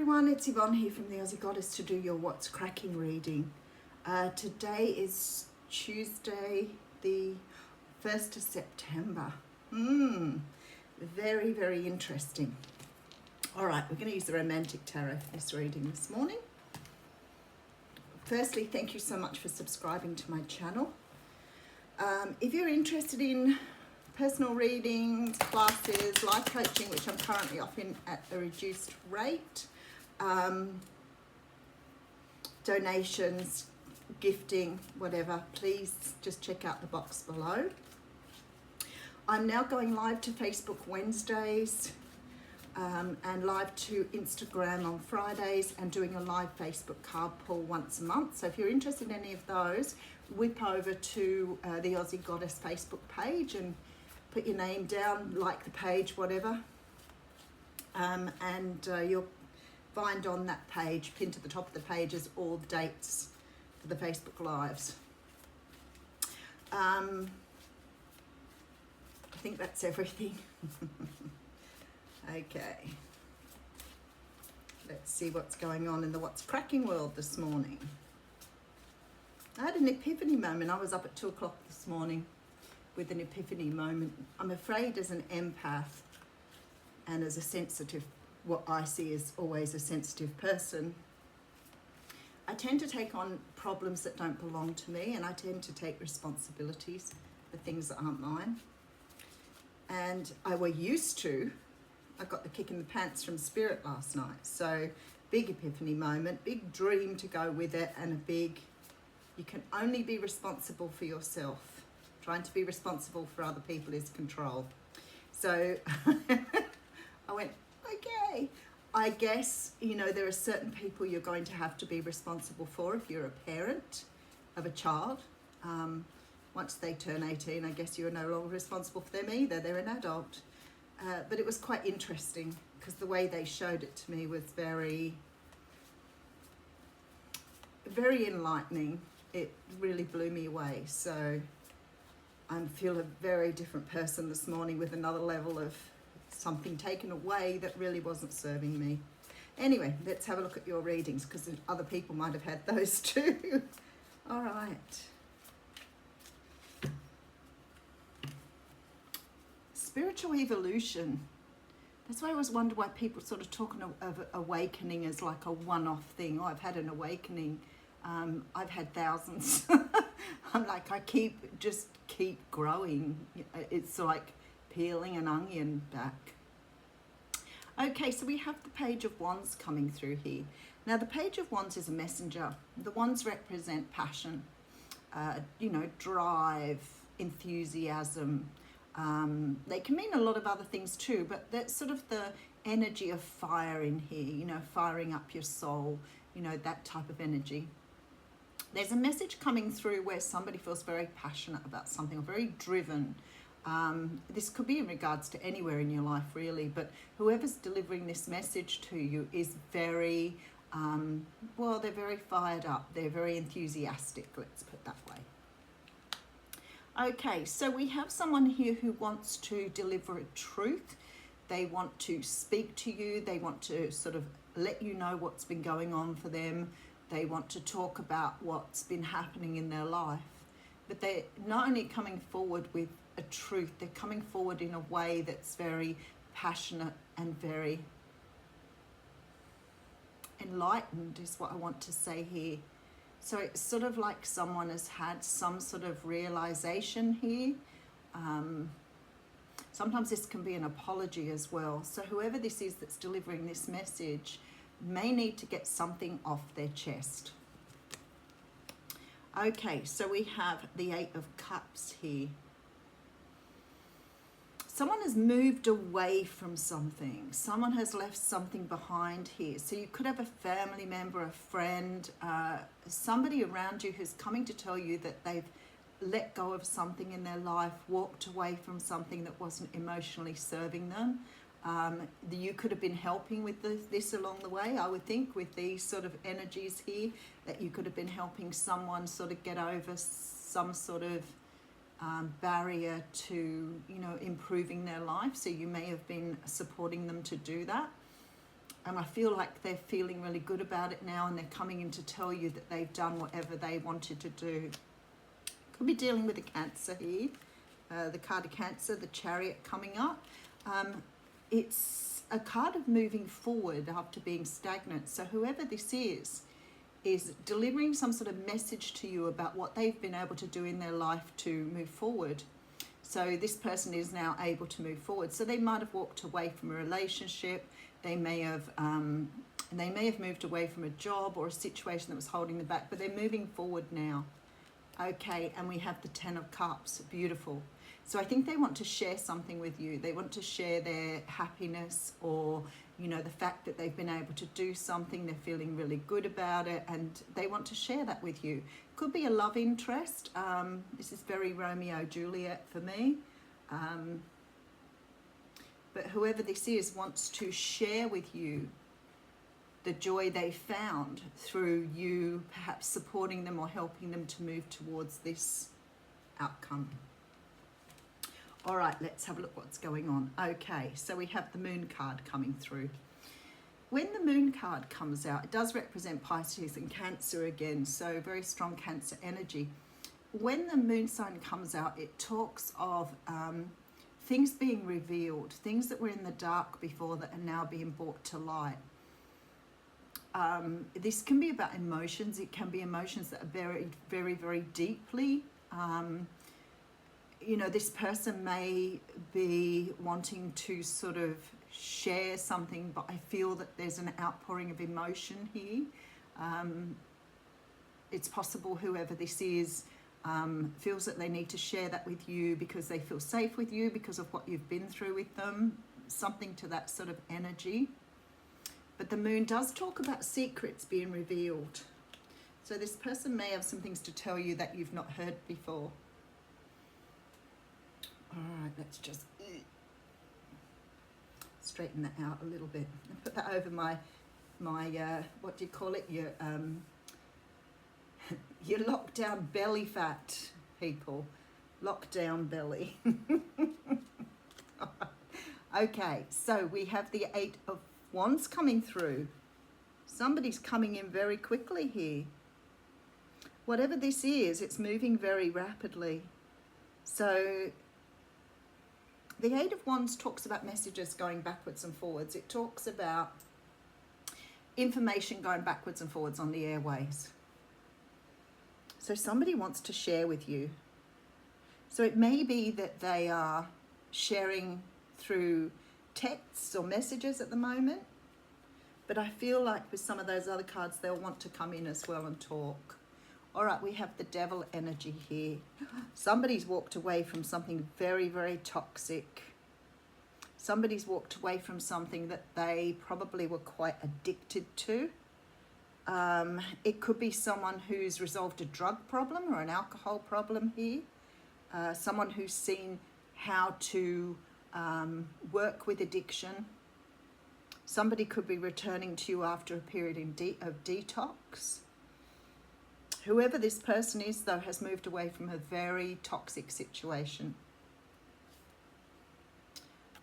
everyone, it's Yvonne here from the Aussie Goddess to do your What's Cracking reading. Today is Tuesday the 1st of September. Very, very interesting. Alright, we're going to use the Romantic Tarot for this reading this morning. Firstly, thank you so much for subscribing to my channel. If you're interested in personal readings, classes, life coaching, which I'm currently offering at a reduced rate, donations, gifting, whatever, please just check out the box below. I'm now going live to Facebook Wednesdays and live to Instagram on Fridays and doing a live Facebook card pull once a month. So if you're interested in any of those, whip over to the Aussie Goddess Facebook page and put your name down, like the page, whatever, and you'll find on that page, pinned to the top of the page, is all the dates for the Facebook Lives. I think that's everything. Okay. Let's see what's going on in the What's Cracking world this morning. I had an epiphany moment. I was up at 2 o'clock this morning with an epiphany moment. I'm afraid as an empath and as a sensitive, what I see is always a sensitive person, I tend to take on problems that don't belong to me, and I tend to take responsibilities for things that aren't mine. And I got the kick in the pants from Spirit last night. So big epiphany moment, big dream to go with it, and a big, you can only be responsible for yourself. Trying to be responsible for other people is control. So I went, okay. I guess, you know, there are certain people you're going to have to be responsible for if you're a parent of a child. Once they turn 18, I guess you're no longer responsible for them either. They're an adult. But it was quite interesting because the way they showed it to me was very, very enlightening. It really blew me away. So I feel a very different person this morning with another level of something taken away that really wasn't serving me. Anyway, let's have a look at your readings because other people might have had those too. All right. Spiritual evolution. That's why I always wonder why people sort of talking of awakening as like a one-off thing. Oh, I've had an awakening. I've had thousands. I'm like, I keep growing. It's like peeling an onion back. Okay, so we have the Page of Wands coming through here. Now, the Page of Wands is a messenger. The wands represent passion, you know, drive, enthusiasm. They can mean a lot of other things too, but that's sort of the energy of fire in here, you know, firing up your soul, you know, that type of energy. There's a message coming through where somebody feels very passionate about something, or very driven. This could be in regards to anywhere in your life, really, but whoever's delivering this message to you is very, well, they're very fired up. They're very enthusiastic, let's put it that way. Okay, so we have someone here who wants to deliver a truth. They want to speak to you. They want to sort of let you know what's been going on for them. They want to talk about what's been happening in their life. But they're not only coming forward with a truth, they're coming forward in a way that's very passionate and very enlightened is what I want to say here. So it's sort of like someone has had some sort of realization here. Sometimes this can be an apology as well. So whoever this is that's delivering this message may need to get something off their chest. Okay, so we have the 8 of Cups here. Someone has moved away from something. Someone has left something behind here. So you could have a family member, a friend, somebody around you who's coming to tell you that they've let go of something in their life, walked away from something that wasn't emotionally serving them. You could have been helping with this along the way, I would think, with these sort of energies here, that you could have been helping someone sort of get over some sort of barrier to, you know, improving their life. So you may have been supporting them to do that. And I feel like they're feeling really good about it now, and they're coming in to tell you that they've done whatever they wanted to do. Could be dealing with a Cancer here. The card of Cancer, the Chariot coming up. It's a card of moving forward after being stagnant. So whoever this is delivering some sort of message to you about what they've been able to do in their life to move forward. So this person is now able to move forward. So they might have walked away from a relationship. They may have moved away from a job or a situation that was holding them back, but they're moving forward now. Okay, and we have the Ten of Cups. Beautiful. So I think they want to share something with you. They want to share their happiness, or, you know, the fact that they've been able to do something. They're feeling really good about it, and they want to share that with you. Could be a love interest. This is very Romeo Juliet for me. But whoever this is wants to share with you the joy they found through you perhaps supporting them or helping them to move towards this outcome. All right, let's have a look what's going on. Okay, so we have the Moon card coming through. When the Moon card comes out, it does represent Pisces and Cancer again, so very strong Cancer energy. When the Moon sign comes out, it talks of things being revealed, things that were in the dark before that are now being brought to light. This can be about emotions. It can be emotions that are buried very, very deeply. You know, this person may be wanting to sort of share something, but I feel that there's an outpouring of emotion here. It's possible whoever this is feels that they need to share that with you because they feel safe with you because of what you've been through with them, something to that sort of energy. But the Moon does talk about secrets being revealed. So this person may have some things to tell you that you've not heard before. All right, let's just straighten that out a little bit and put that over my what do you call it? Your lockdown belly fat, people. Lockdown belly. Okay, so we have the Eight of Wands coming through. Somebody's coming in very quickly here. Whatever this is, it's moving very rapidly. So the Eight of Wands talks about messages going backwards and forwards. It talks about information going backwards and forwards on the airways. So somebody wants to share with you. So it may be that they are sharing through texts or messages at the moment, but I feel like with some of those other cards, they'll want to come in as well and talk. All right, we have the Devil energy here. Somebody's walked away from something very, very toxic. Somebody's walked away from something that they probably were quite addicted to. It could be someone who's resolved a drug problem or an alcohol problem here. Someone who's seen how to work with addiction. Somebody could be returning to you after a period of detox. Whoever this person is, though, has moved away from a very toxic situation.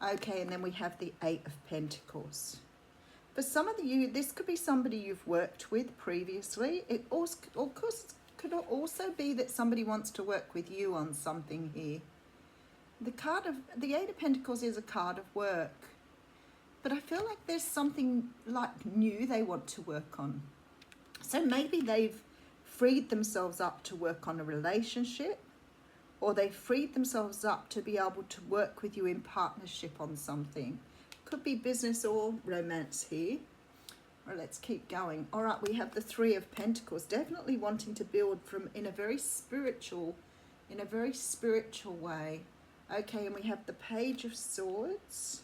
Okay, and then we have the Eight of Pentacles. For some of you, this could be somebody you've worked with previously. It also, of course, could also be that somebody wants to work with you on something here. The Eight of Pentacles is a card of work, but I feel like there's something like new they want to work on. So maybe they've freed themselves up to work on a relationship, or they freed themselves up to be able to work with you in partnership on something. Could be business or romance here. All right, let's keep going. All right, we have the Three of Pentacles, definitely wanting to build in a very spiritual way. Okay, and we have the Page of Swords.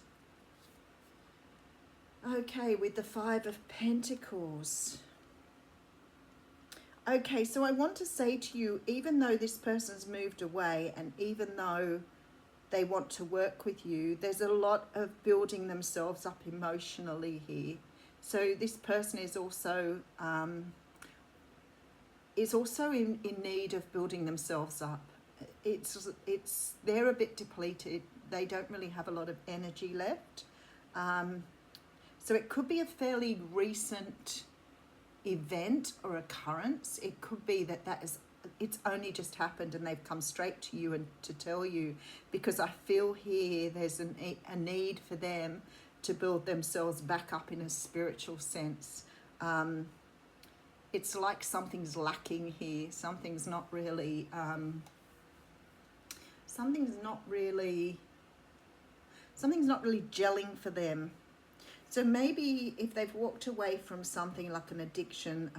Okay, with the Five of Pentacles. Okay, so I want to say to you, even though this person's moved away and even though they want to work with you, there's a lot of building themselves up emotionally here. So this person is also in need of building themselves up. They're a bit depleted. They don't really have a lot of energy left. So it could be a fairly recent event or occurrence. It could be that it's only just happened and they've come straight to you and to tell you, because I feel here there's a need for them to build themselves back up in a spiritual sense. It's like something's lacking here. Something's not really gelling for them. So maybe if they've walked away from something like an addiction,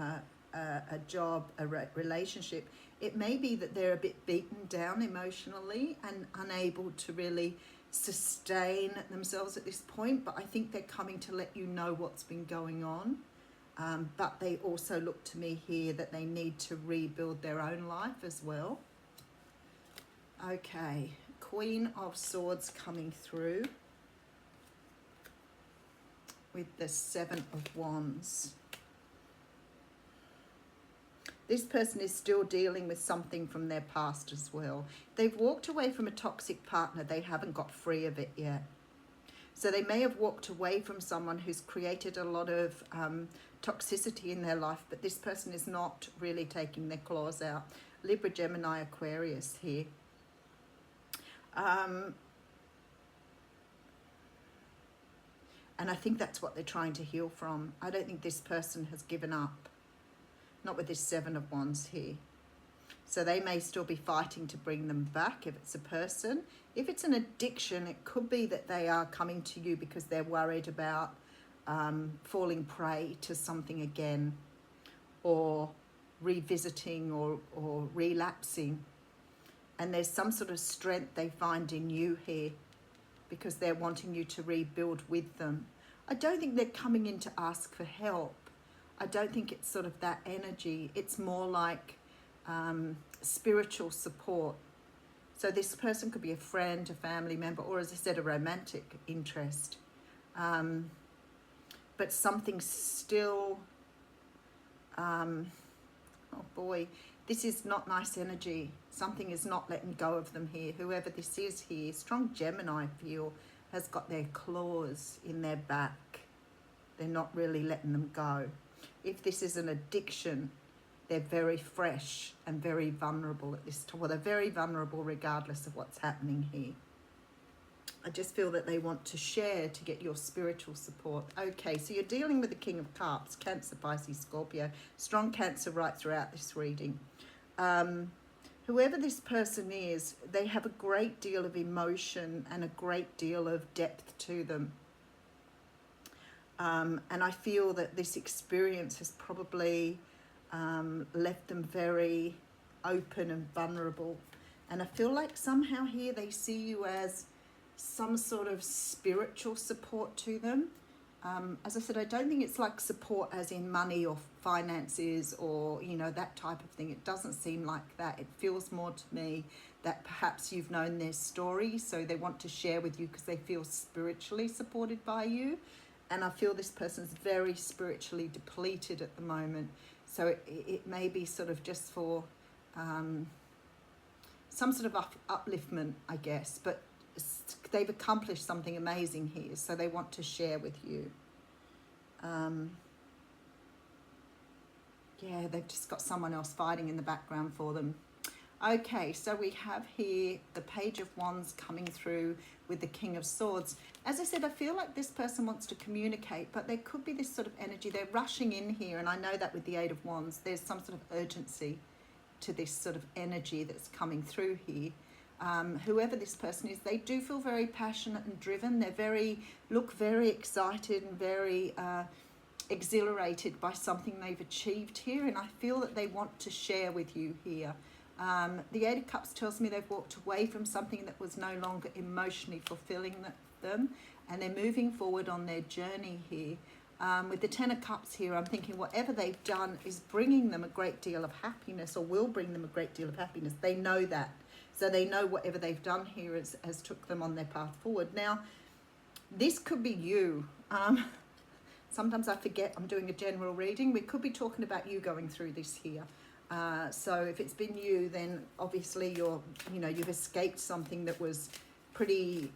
a job, a relationship, it may be that they're a bit beaten down emotionally and unable to really sustain themselves at this point. But I think they're coming to let you know what's been going on. But they also look to me here that they need to rebuild their own life as well. Okay, Queen of Swords coming through with the Seven of Wands. This person is still dealing with something from their past as well. They've walked away from a toxic partner. They haven't got free of it yet. So they may have walked away from someone who's created a lot of toxicity in their life, but this person is not really taking their claws out. Libra, Gemini, Aquarius here. And I think that's what they're trying to heal from. I don't think this person has given up. Not with this Seven of Wands here. So they may still be fighting to bring them back if it's a person. If it's an addiction, it could be that they are coming to you because they're worried about falling prey to something again, or revisiting or relapsing. And there's some sort of strength they find in you here because they're wanting you to rebuild with them. I don't think they're coming in to ask for help. I don't think it's sort of that energy. It's more like spiritual support. So this person could be a friend, a family member, or as I said, a romantic interest. But something's still, oh boy, this is not nice energy. Something is not letting go of them here. Whoever this is here, strong Gemini, I feel, has got their claws in their back. They're not really letting them go. If this is an addiction, they're very fresh and very vulnerable at this time. Well, they're very vulnerable regardless of what's happening here. I just feel that they want to share to get your spiritual support. Okay, so you're dealing with the King of Cups, Cancer, Pisces, Scorpio. Strong Cancer right throughout this reading. Whoever this person is, they have a great deal of emotion and a great deal of depth to them. And I feel that this experience has probably left them very open and vulnerable. And I feel like somehow here they see you as some sort of spiritual support to them. As I said, I don't think it's like support as in money or finances or, you know, that type of thing. It doesn't seem like that. It feels more to me that perhaps you've known their story, so they want to share with you because they feel spiritually supported by you. And I feel this person's very spiritually depleted at the moment. So it may be sort of just for some sort of upliftment, I guess. But they've accomplished something amazing here, so they want to share with you. Yeah, they've just got someone else fighting in the background for them. Okay, so we have here the Page of Wands coming through with the King of Swords. As I said, I feel like this person wants to communicate, but there could be this sort of energy. They're rushing in here, and I know that with the Eight of Wands, there's some sort of urgency to this sort of energy that's coming through here. Whoever this person is, they do feel very passionate and driven. They're look very excited and very exhilarated by something they've achieved here, and I feel that they want to share with you here. The Eight of Cups tells me they've walked away from something that was no longer emotionally fulfilling them, and they're moving forward on their journey here. With the Ten of Cups here, I'm thinking whatever they've done is bringing them a great deal of happiness, or will bring them a great deal of happiness. They know that. So they know whatever they've done here has took them on their path forward. Now, this could be you. Sometimes I forget I'm doing a general reading. We could be talking about you going through this here. So if it's been you, then obviously you've escaped something that was pretty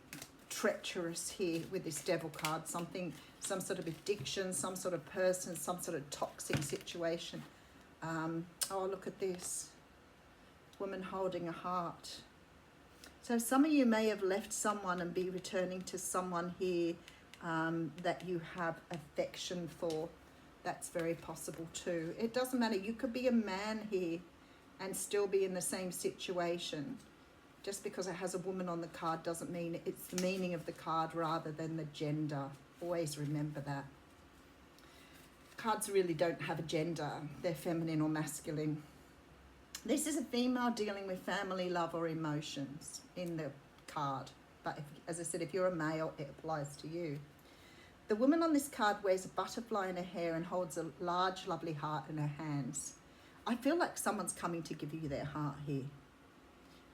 treacherous here with this Devil card. Something some sort of addiction, some sort of person, some sort of toxic situation. Oh, look at this. Woman holding a heart. So some of you may have left someone and be returning to someone here that you have affection for. That's very possible too. It doesn't matter. You could be a man here and still be in the same situation. Just because it has a woman on the card doesn't mean it's the meaning of the card rather than the gender. Always remember that. Cards really don't have a gender. They're feminine or masculine. This is a female dealing with family, love or emotions in the card. But if, as I said, if you're a male, it applies to you. The woman on this card wears a butterfly in her hair and holds a large, lovely heart in her hands. I feel like someone's coming to give you their heart here.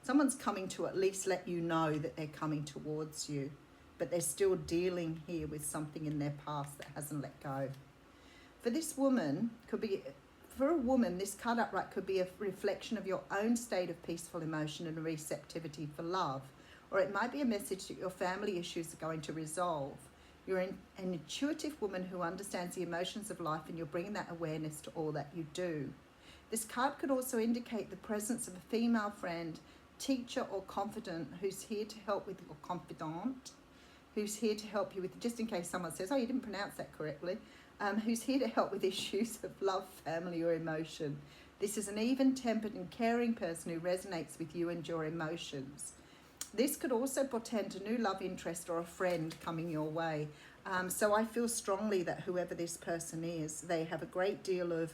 Someone's coming to at least let you know that they're coming towards you, but they're still dealing here with something in their past that hasn't let go. For this woman, for a woman, this card upright could be a reflection of your own state of peaceful emotion and receptivity for love, or it might be a message that your family issues are going to resolve. You're an intuitive woman who understands the emotions of life, and you're bringing that awareness to all that you do. This card could also indicate the presence of a female friend, teacher or confidant who's here to help with your confidant, who's here to help you with, just in case someone says, oh, you didn't pronounce that correctly, who's here to help with issues of love, family or emotion. This is an even-tempered and caring person who resonates with you and your emotions. This could also portend a new love interest or a friend coming your way. So I feel strongly that whoever this person is, they have a great deal of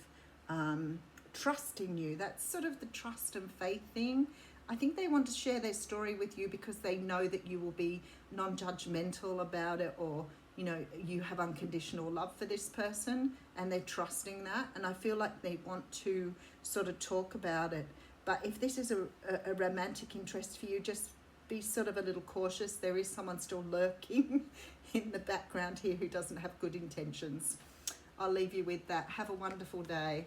trust in you. That's sort of the trust and faith thing. I think they want to share their story with you because they know that you will be non-judgmental about it, or you know, you have unconditional love for this person and they're trusting that. And I feel like they want to sort of talk about it. But if this is a romantic interest for you, just be sort of a little cautious. There is someone still lurking in the background here who doesn't have good intentions. I'll leave you with that. Have a wonderful day.